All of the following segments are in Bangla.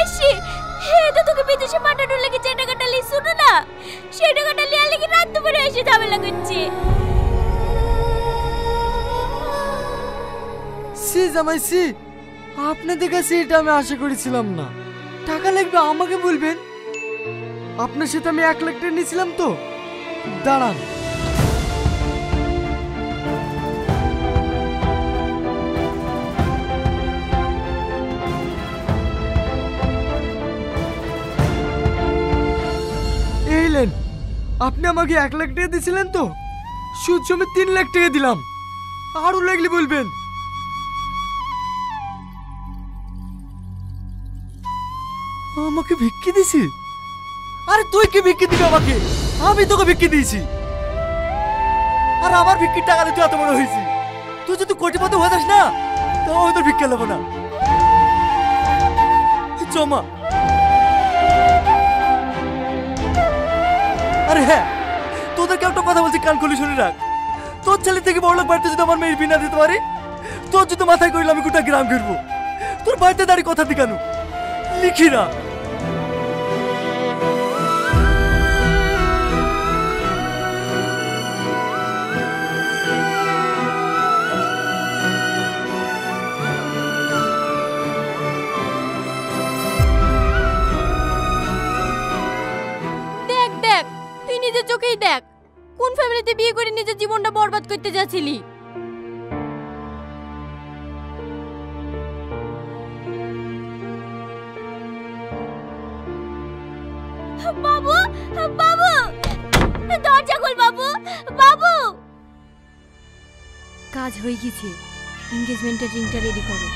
আসছি। তো তোকে বিদেশে পাঠানোর লাগে যে টাকাটা লি শুনো না, সেই টাকাটা লিয়ার লাগে রাত দুপুরে এসে ঝামেলা করছে। সি জামাই সি, আপনাদের কাছে এটা আমি আশা করেছিলাম না। টাকা লাগবে আমাকে বলবেন। আপনার সাথে আমি 1 লাখ টাকা নিয়েছিলাম তো। দাঁড়ান, এইলেন। আপনি আমাকে 1 লাখ টাকা দিয়েছিলেন তো, সুদ সমেত 3 লাখ টাকা দিলাম। আরো লাগলে বলবেন। আমাকে ভিক্ষি দিছি? আরে তুই কি ভিক্ষি দিবি আমাকে? আমি তোকে ভিক্ষি দিয়েছি। আর আমার ভিক্ষির টাকা তুই এত বড় হয়েছি। তুই যদি কোটিপতি হয়ে যাস না, তাও আমি তোর ভিক্ষা নেবো না। জমা। আরে হ্যাঁ, তোদেরকে একটা কথা বলছি, কান খুলে শুনে রাখ। তোর ছেলে থেকে বড় লোক বাড়িতে যদি আমার মেয়ের বিনা দিতে পারি, তোর যদি মাথায় করিলে আমি গোটা গ্রাম ঘুরবো। তোর বাড়িতে দাঁড়িয়ে কথা দি কেন? লিখি না। দেখ দেখ, তুই নিজের চোখেই দেখ কোন ফ্যামিলিতে বিয়ে করে নিজের জীবনটা বরবাদ করতে যাচ্ছিলি। বাবু, বাবু, দরজা খোল বাবু, বাবু। কাজ হয়ে গেছে, এনগেজমেন্টের রিংটা রেডি করো।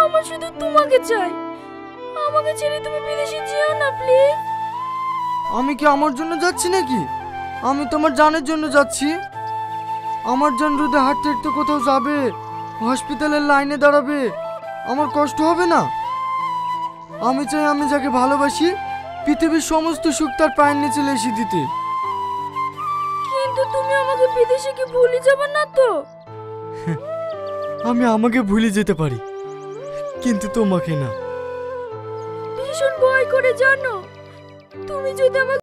আমার শুধু তোমাকে চাই। আমাকে ছেড়ে তুমি বিদেশে যেও না প্লিজ। আমি কি আমার জন্য যাচ্ছি নাকি? আমি তোমার জানের জন্য যাচ্ছি। আমার জান রোদে হাঁটতে হাঁটতে কোথাও যাবে, হসপিটালের লাইনে দাঁড়াবে, আমার কষ্ট হবে না? আমি চাই আমি যাকে ভালোবাসি পৃথিবীর সমস্ত সুখ তার পায়ের নিচে লেসে দিতে। কিন্তু তুমি আমাকে বিদেশে কি ভুলে যাবে না তো? আমি আমাকে ভুলে যেতে পারি, কিন্তু তোমাকে না। ভীষণ ভয় করে জানো, তুমি যদি আমাকে